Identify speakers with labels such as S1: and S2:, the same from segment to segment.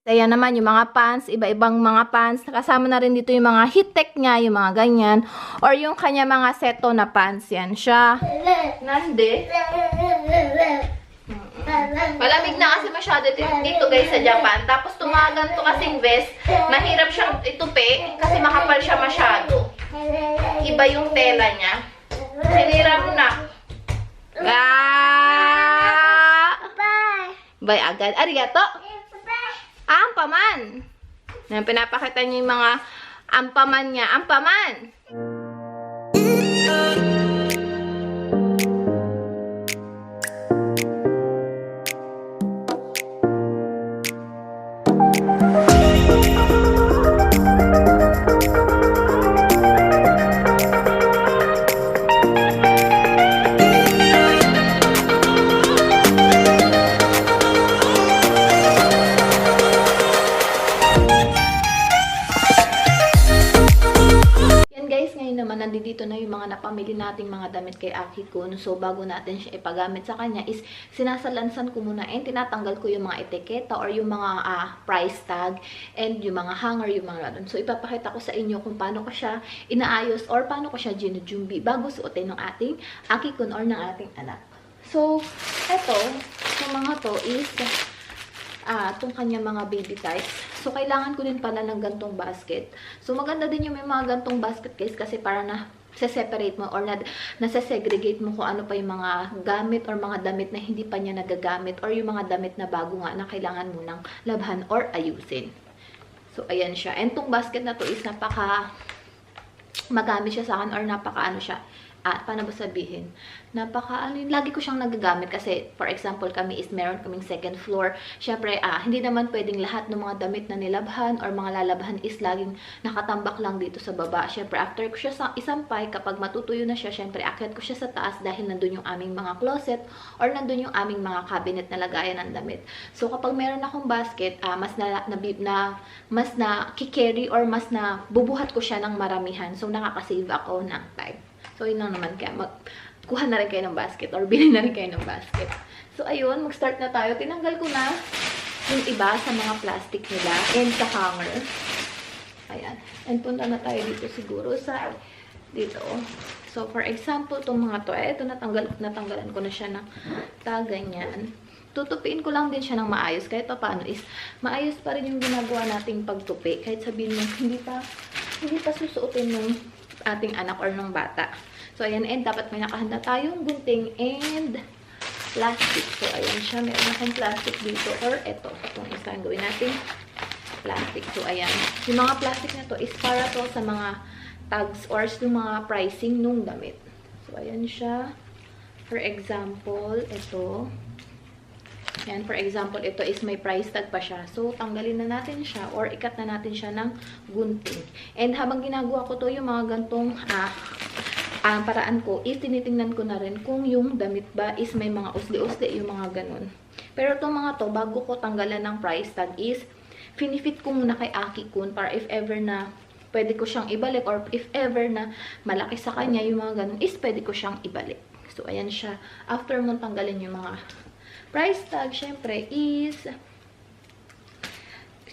S1: Kaya naman, yung mga pants, iba-ibang mga pants. Kasama na rin dito yung mga heat-tech niya, yung mga ganyan. Or yung kanya mga seto na pants. Yan siya. Nande. Malamig na kasi masyado dito guys sa Japan. Tapos tumagan to kasing vest. Mahirap siyang itupi kasi makapal siya masyado. Iba yung tela niya. Sinira mo na. Bye agad. Arigato. Ampaman. Yan, pinapakita niyo yung mga ampaman niya. Ampaman! Nandito na yung mga napamili nating mga damit kay Aki-kun. So, bago natin siya ipagamit sa kanya is sinasalansan ko muna and tinatanggal ko yung mga etiketa or yung mga price tag and yung mga hanger, yung mga ganun. So, ipapakita ko sa inyo kung paano ko siya inaayos or paano ko siya ginujumbi bago suotin ng ating Aki-kun or ng ating anak. So, eto, yung mga to is itong kanya mga baby types. So, kailangan ko din pala ng gantong basket. So, maganda din yung may mga gantong basket guys kasi para na separate mo or nasa-segregate mo kung ano pa yung mga gamit or mga damit na hindi pa niya nagagamit or yung mga damit na bago nga na kailangan mo ng labhan or ayusin. So, ayan siya. And tong basket na to is napaka magamit siya sa akin or napaka ano siya. Paano ba sabihin? Lagi ko siyang nagagamit kasi, for example, kami is meron kaming second floor. Syempre, hindi naman pwedeng lahat ng mga damit na nilabhan or mga lalabhan is laging nakatambak lang dito sa baba. Syempre, after ko siya isampay, kapag matutuyo na siya, syempre, akyat ko siya sa taas dahil nandun yung aming mga closet or nandun yung aming mga cabinet na lagayan ng damit. So, kapag meron akong basket, mas na kikerry or mas na bubuhat ko siya ng maramihan. So, nakakasave ako ng time. So, yun lang naman. Kaya kuha na rin kayo ng basket or bilhin na rin kayo ng basket. So, ayun. Mag-start na tayo. Tinanggal ko na yung iba sa mga plastic nila and sa hanger. Ayan. And punta na tayo dito siguro sa dito. So, for example, itong mga to. Ito, natanggalan ko na siya ng ganyan. Tutupiin ko lang din siya ng maayos. Kahit pa paano is maayos pa rin yung ginagawa nating pagtupi. Kahit sabihin mo, hindi pa susuotin ng ating anak or ng bata. So, ayan. And dapat may nakahanda tayong gunting and plastic. So, ayan siya. Meron akong plastic dito. Or ito. Itong isa. Gawin natin plastic. So, ayan. Yung mga plastic na to is para to sa mga tags or yung mga pricing nung damit. So, ayan siya. For example, ito. Ayan, for example, ito is may price tag pa siya. So, tanggalin na natin siya or ikat na natin siya ng gunting. And habang ginagawa ko to, yung mga gantong paraan ko, is tinitingnan ko na rin kung yung damit ba is may mga usli-usli, yung mga ganun. Pero itong mga to, bago ko tanggalan ng price tag is, finifit ko muna kay Aki-kun para if ever na pwede ko siyang ibalik or if ever na malaki sa kanya yung mga ganun, is pwede ko siyang ibalik. So, ayan siya. After mo tanggalin yung mga price tag, syempre, is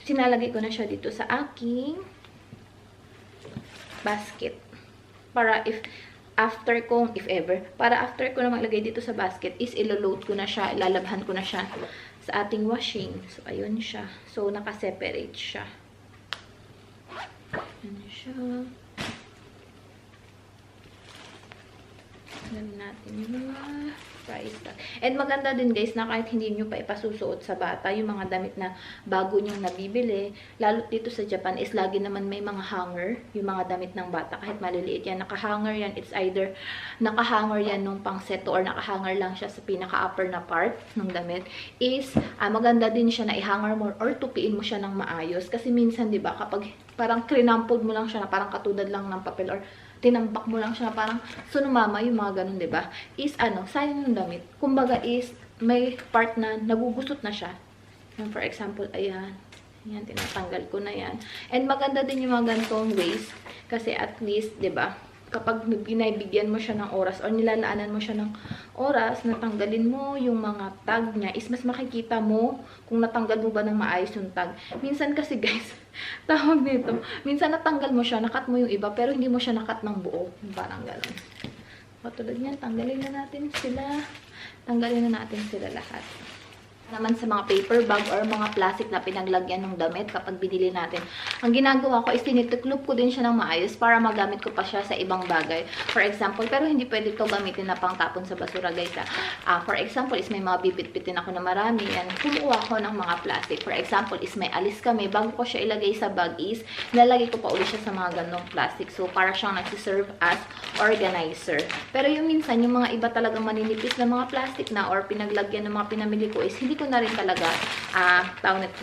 S1: sinalagay ko na siya dito sa aking basket. Para if after ko na maglagay dito sa basket, is iloload ko na siya, ilalabhan ko na siya sa ating washing. So, ayun siya. So, nakaseparate siya. Ayun siya. Alam natin yung mga price tag. And maganda din guys na kahit hindi nyo pa ipasusuot sa bata, yung mga damit na bago nyo nabibili, lalo dito sa Japan is lagi naman may mga hanger, yung mga damit ng bata, kahit maliliit yan, nakahanger yan, it's either nakahanger yan nung pang seto or nakahanger lang siya sa pinaka-upper na part ng damit, is maganda din siya na i-hanger mo or tupiin mo siya ng maayos. Kasi minsan, di ba, kapag parang krinampled mo lang siya na parang katulad lang ng papel or tinambak mo lang siya na parang sunumama yung mga ganun, diba? Is sayang yung damit. Kumbaga is may part na nagugusot na siya. For example, ayan. Ayan, tinatanggal ko na yan. And maganda din yung mga ganitong ways. Kasi at least, diba? kapag binibigyan mo siya ng oras or nilalaanan mo siya ng oras, natanggalin mo yung mga tag niya, is mas makikita mo kung natanggal mo ba ng maayos yung tag. Minsan kasi guys, tawag nito, minsan natanggal mo siya, nakat mo yung iba, pero hindi mo siya nakat ng buo. Parang gano'n. Katulad niyan, tanggalin na natin sila. Tanggalin na natin sila lahat. Naman sa mga paper bag or mga plastic na pinaglagyan ng damit kapag binili natin. Ang ginagawa ko is tinitiklop ko din siya ng maayos para magamit ko pa siya sa ibang bagay. For example, pero hindi pwede ito gamitin na pang tapon sa basura guys. For example, is may mga bibit-bitin ako na marami. Yan, kumuha ko ng mga plastic. For example, is may alis kami. Bago ko siya ilagay sa bag is, nilalagay ko pa ulit siya sa mga ganong plastic. So, para siyang nagsiserve as organizer. Pero yung minsan, yung mga iba talagang maninipis na mga plastic na or pinaglagyan ng mga pinamili ko is, hindi ko na rin talaga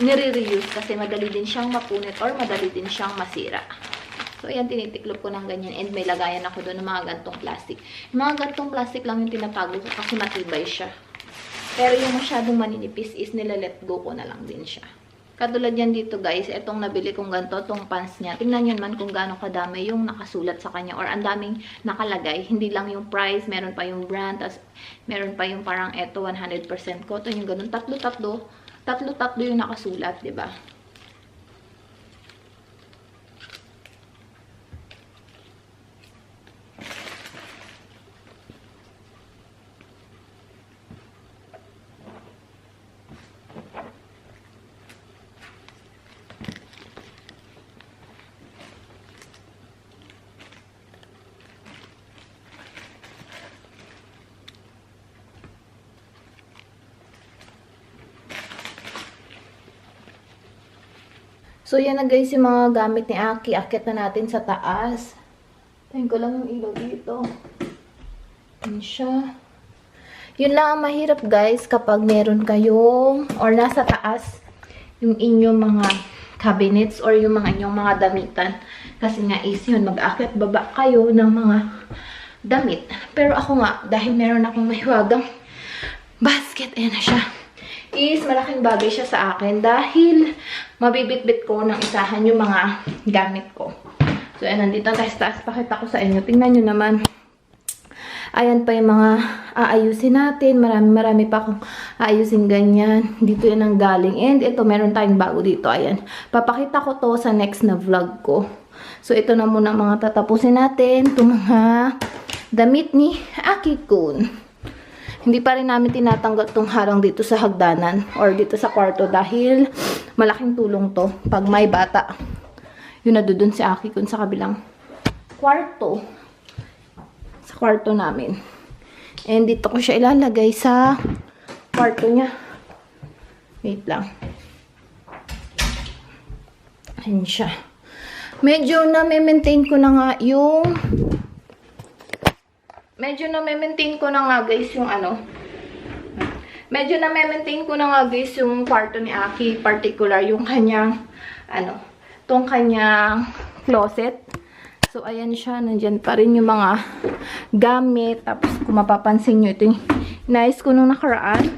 S1: nire-reuse kasi madali din siyang mapunit or madali din siyang masira. So, ayan, tinitiklop ko ng ganyan and may lagayan ako doon ng mga gantong plastic. Yung mga gantong plastic lang yung tinatago ko kasi matibay siya. Pero yung masyadong maninipis is nila-let go ko na lang din siya. Katulad yan dito guys, itong nabili kong ganito, itong pants niya. Tingnan nyo naman kung gaano kadami yung nakasulat sa kanya or ang daming nakalagay. Hindi lang yung price, meron pa yung brand, tas meron pa yung parang eto 100% cotton, yung ganun. Tatlo-tatlo yung nakasulat, diba? So, yan na guys yung mga gamit ni Aki. Akit na natin sa taas. Tayin ko lang yung ilaw dito. Yan siya. Yun lang ang mahirap guys kapag meron kayong or nasa taas yung inyong mga cabinets or yung mga inyong mga damitan. Kasi nga is yun, mag-akit baba kayo ng mga damit. Pero ako nga, dahil meron akong mahiwagang basket, ayan na siya. Is malaking bagay siya sa akin dahil mabibit-bit ko ng isahan yung mga gamit ko. So, ayan, nandito tayo sa taas. Pakita ko sa inyo. Tingnan nyo naman. Ayan pa yung mga aayusin natin. Marami pa akong aayusin ganyan. Dito yan ang galing. And ito, meron tayong bago dito. Ayan. Papakita ko to sa next na vlog ko. So, ito na muna mga tatapusin natin. Itong mga damit ni Aki-kun. Hindi pa rin namin tinatanggal tong harang dito sa hagdanan or dito sa kwarto dahil malaking tulong to pag may bata. Yun na doon si Aki kun sa kabilang kwarto. Sa kwarto namin. And dito ko siya ilalagay sa kwarto niya. Wait lang. Ayan siya. Medyo na-maintain ko na nga yung guys yung ano. Medyo na-maintain ko na nga guys yung kwarto ni Aki. Particular yung kanyang, tong kanyang closet. So, ayan siya. Nandyan pa rin yung mga gamit. Tapos, kung mapapansin nyo, ito yung nice ko nung nakaraan.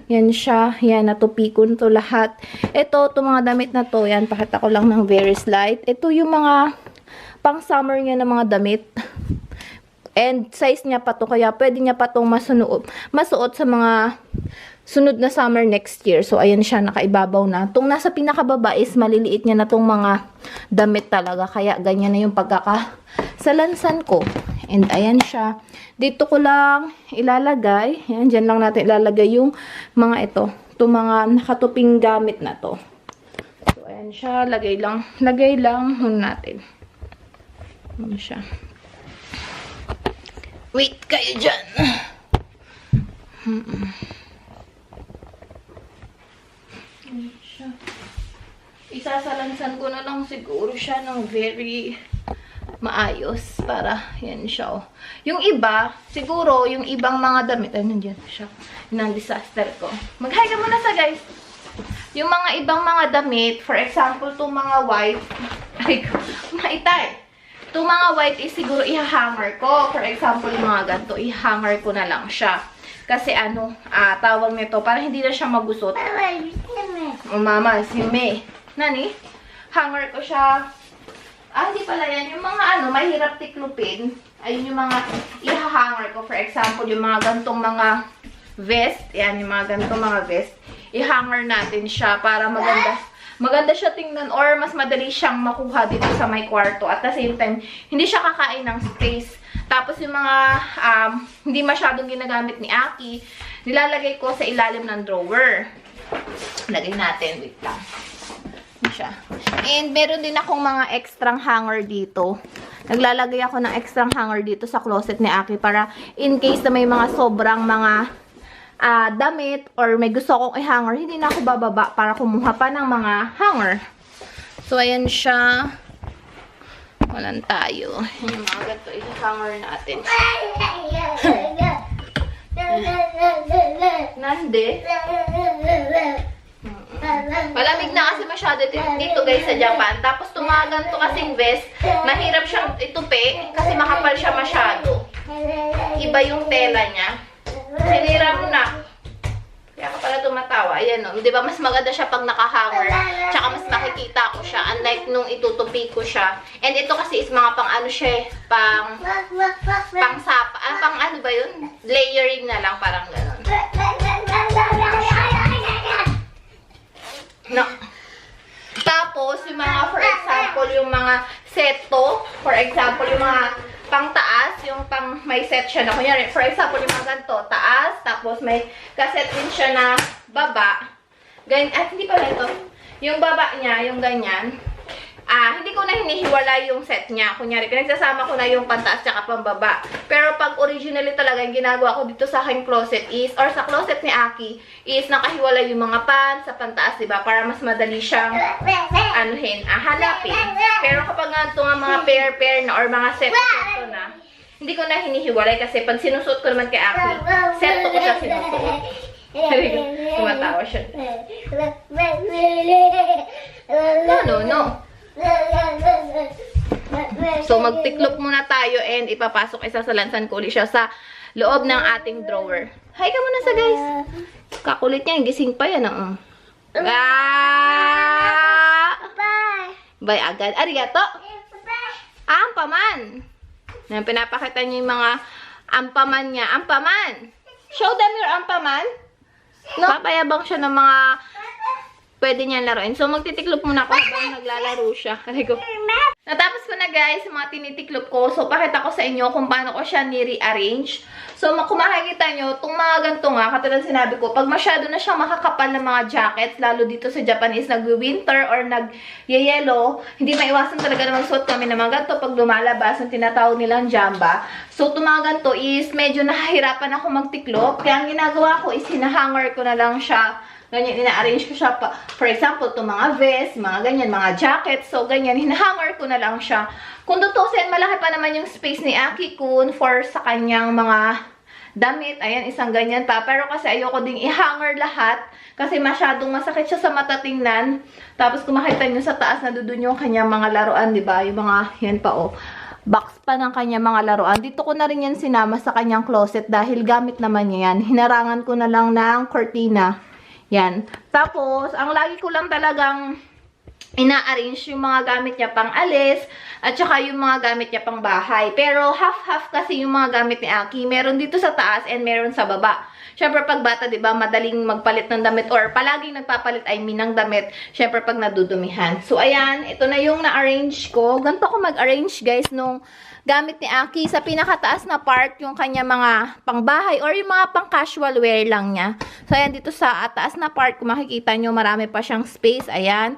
S1: Yan siya. Yan, natupi ko to lahat. Ito, itong mga damit na to. Yan, pakita ko lang ng very slight. Ito yung mga pang summer niya na mga damit. And size niya pa to, kaya pwede niya pa itong masuot sa mga sunod na summer next year. So, ayan siya, nakaibabaw na. Itong nasa pinakababa is maliliit niya na itong mga damit talaga. Kaya ganyan na yung pagkakasalansan ko. And ayan siya. Dito ko lang ilalagay. Ayan, dyan lang natin ilalagay yung mga ito. Itong mga nakatuping gamit na to. So, ayan siya. Lagay lang muna natin. Ayan siya. Wait kayo dyan. Isasalansan ko na lang siguro siya ng very maayos para yan siya. Oh. Yung iba, siguro yung ibang mga damit, ay nandiyan siya. Yun ang disaster ko. Mag-hi ka muna sa guys. Yung mga ibang mga damit, for example, itong mga white, ay, maitay. Itong mga white is siguro i-hanger ko. For example, yung mga ganito, i-hanger ko na lang siya. Kasi tawag nito, para hindi na siya magusot. Oh, mama, si May. Nani? Hanger ko siya. Hindi pala yan. Yung mga mahirap tiklupin. Ayun yung mga ihahanger ko. For example, yung mga gantong mga vest. Yan, yung mga gantong mga vest. I-hanger natin siya para maganda. Maganda siya tingnan or mas madali siyang makuha dito sa may kwarto. At the same time, hindi siya kakain ng space. Tapos yung mga hindi masyadong ginagamit ni Aki, nilalagay ko sa ilalim ng drawer. Lagay natin. Wait lang. Siya. And meron din akong mga extrang hanger dito. Naglalagay ako ng extrang hanger dito sa closet ni Aki para in case na may mga sobrang mga damit or may gusto akong i-hanger, hindi na ako bababa para kumuha pa ng mga hanger. So, ayan siya. Walang tayo. Yung mga ganito, i-hanger natin. Nande? Malamig na kasi masyado dito guys sa Japan. Tapos tumagan to kasing vest. Mahirap siyang itupi kasi makapal siya masyado. Iba yung tela niya. Sinira mo na. Kaya ka pala tumatawa. Ayan o. Diba mas maganda siya pag nakahanger. Tsaka mas makikita ko siya. Unlike nung itutupi ko siya. And ito kasi is mga pang siya eh. Pang sapa. Pang ba yun? Layering na lang. Parang gano'n. No. Tapos, yung mga, for example, yung mga seto. For example, yung mga pang taas, yung pang may set siya na, kunyari, for example, yung mga ganito, taas, tapos may kaset din siya na baba. Ganyan, hindi pala ito. Yung baba niya, yung ganyan. Hindi ko na hinihiwalay yung set niya. Kunyari, pinagsasama ko na yung pantaas tsaka pambaba. Pero pag originally talaga, yung ginagawa ko dito sa aking closet is, or sa closet ni Aki, is nakahiwalay yung mga pants sa pantaas, diba? Para mas madali siyang, hanapin. Pero kapag nga ito nga mga pair na, or mga set na, hindi ko na hinihiwalay kasi pag sinusuot ko naman kay Aki, set ko siya sinusuot. Tumatawa siya. No. So, magtiklop muna tayo and ipapasok, isasalansan ko ulit siya sa loob ng ating drawer. Hi ka muna sa guys. Kakulit niya, gising pa yan. Bye agad. Arigato. Ampaman. Pinapakita niya yung mga ampaman niya. Ampaman. Show them your ampaman. No? Papayabang siya ng mga pwede niyan laruin. So, magtitiklop muna ako habang naglalaro siya. Natapos ko na guys, mga tinitiklop ko. So, pakita ko sa inyo kung paano ko siya ni-rearrange. So, kung makikita nyo, itong mga ganito nga, katulad sinabi ko, pag masyado na siyang makakapal ng mga jackets, lalo dito sa Japan is nag-winter or nag-yellow, hindi maiwasan talaga na magsuot kami ng mga ganito pag lumalabas, ang tinatawag nilang jamba. So, itong mga ganito is medyo nahihirapan ako magtiklop. Kaya ang ginagawa ko is hinahanger ko na lang siya. Ganyan, ina-arrange ko siya pa. For example, itong mga vest, mga ganyan, mga jackets. So, ganyan, hinahanger ko na lang siya. Kung tutusin, malaki pa naman yung space ni Aki-kun for sa kanyang mga damit. Ayan, isang ganyan pa. Pero kasi ayoko ding i-hanger lahat. Kasi masyadong masakit siya sa mata tingnan. Tapos, kung makita nyo sa taas, nadudun yung kanyang mga laruan, diba? Yung mga, yan pa, box pa ng kanyang mga laruan. Dito ko na rin yan sinama sa kanyang closet dahil gamit naman niya yan. Hinarangan ko na lang ng cortina. Yan. Tapos, ang lagi ko lang talagang ina-arrange yung mga gamit niya pang alis at saka yung mga gamit niya pang bahay. Pero half-half kasi yung mga gamit ni Aki. Meron dito sa taas and meron sa baba. Siyempre, pag bata, diba, madaling magpalit ng damit or palaging nagpapalit, ng damit. Siyempre, pag nadudumihan. So, ayan. Ito na yung na-arrange ko. Ganito ko mag-arrange, guys, nung gamit ni Aki sa pinakataas na part, yung kanya mga pangbahay or yung mga pang casual wear lang niya. So, ayan, dito sa taas na part, kung makikita nyo, marami pa siyang space. Ayan.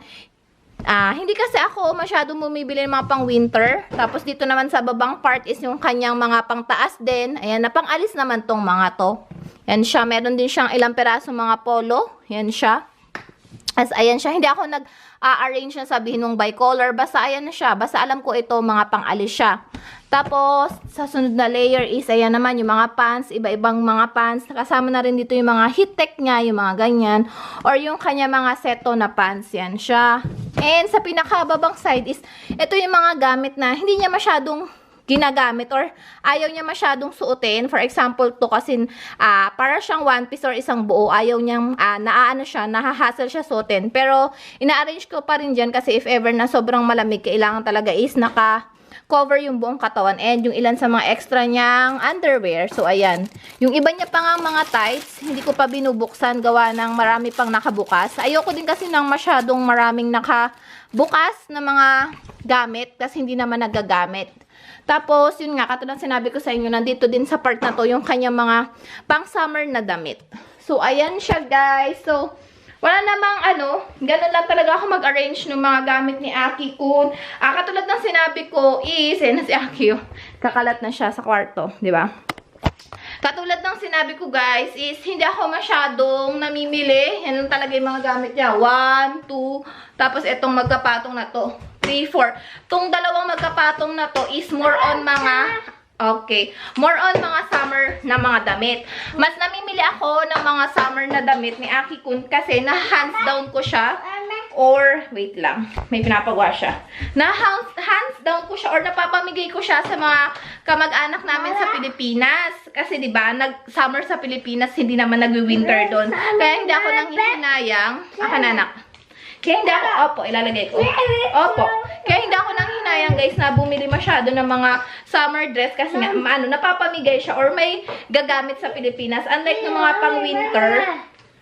S1: Hindi kasi ako masyadong bumibili ng mga pang winter. Tapos, dito naman sa babang part is yung kanyang mga pang taas din. Ayan, na pang alis naman tong mga to. Ayan siya. Meron din siyang ilang peraso mga polo. Ayan siya. As ayan siya. Hindi ako nag-arrange na sabihin ng bicolor. Basta ayan na siya. Basta alam ko ito, mga pang-alis siya. Tapos, sa sunod na layer is, ayan naman, yung mga pants, iba-ibang mga pants. Kasama na rin dito yung mga heat-tech niya, yung mga ganyan. Or yung kanya mga seto na pants, yan siya. And sa pinakababang side is, ito yung mga gamit na hindi niya masyadong ginagamit or ayaw niya masyadong suotin. For example, to kasi para siyang one piece or isang buo. Ayaw niyang naaano siya, nahahassle siya suotin. Pero ina-arrange ko pa rin dyan kasi if ever na sobrang malamig, kailangan talaga is naka-cover yung buong katawan and yung ilan sa mga extra niyang underwear. So, ayan. Yung iba niya pa nga mga tights, hindi ko pa binubuksan gawa ng marami pang nakabukas. Ayoko din kasi ng masyadong maraming nakabukas na mga gamit kasi hindi naman nagagamit. Tapos, yun nga, katulad sinabi ko sa inyo, nandito din sa part na to yung kanyang mga pang-summer na damit. So, ayan siya, guys. So, wala namang ganun lang talaga ako mag-arrange ng mga gamit ni Aki Kun. Katulad ng sinabi ko is, si Aki, kakalat na siya sa kwarto, di ba? Katulad ng sinabi ko, guys, is hindi ako masyadong namimili. Yan lang talaga yung mga gamit niya. 1, 2, tapos itong magkapatong na to. 3, 4. Itong dalawang magkapatong na to is more on mga, more on mga summer na mga damit. Mas namimili ako ng mga summer na damit ni Aki Kun kasi na-hands down ko siya. Or, wait lang, may pinapagawa siya. Na-hands down ko siya or napapamigay ko siya sa mga kamag-anak namin sa Pilipinas. Kasi, di ba, nag-summer sa Pilipinas, hindi naman nag-winter doon. Kaya hindi ako nanghihinayang. Anak. Kaya hindi ako, ilalagay ko. Kaya hindi ako nanghinayang, guys, na bumili masyado ng mga summer dress kasi nga, napapamigay siya or may gagamit sa Pilipinas. Unlike ng mga pang-winter,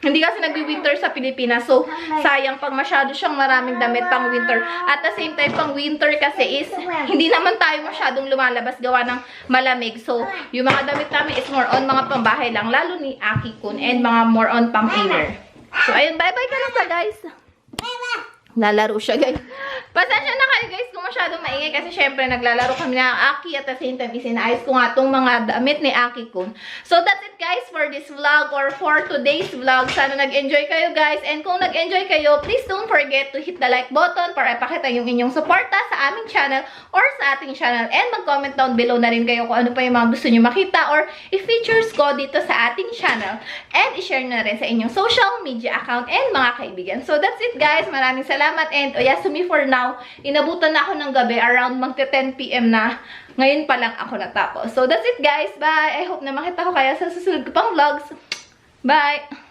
S1: hindi kasi nag-winter sa Pilipinas. So, sayang pag masyado siyang maraming damit pang winter. At the same time, pang winter kasi is, hindi naman tayo masyadong lumalabas gawa ng malamig. So, yung mga damit namin is more on mga pambahay lang. Lalo ni Aki Kun and mga more on pang-inner. So, ayun, bye-bye ka lang sa guys. Lalaro siya, guys. Pasensya na kayo, guys, kung masyadong maingay kasi syempre naglalaro kami ng Aki at the same time isinaayos ko nga itong mga damit ni Aki Kun. So, that's it, guys, for this vlog or for today's vlog. Sana nag-enjoy kayo, guys. And kung nag-enjoy kayo, please don't forget to hit the like button para ipakita yung inyong suporta sa aming channel or sa ating channel. And mag-comment down below na rin kayo kung ano pa yung mga gusto nyo makita or i-features ko dito sa ating channel. And i-share na rin sa inyong social media account and mga kaibigan. So, that's it, guys. Maraming salamat. And Oyasumi for now. Inabutan na ako ng gabi. Around magte 10 PM na. Ngayon pa lang ako natapos. So, that's it, guys. Bye! I hope na makita ko kaya sa susunod ko pang vlogs. Bye!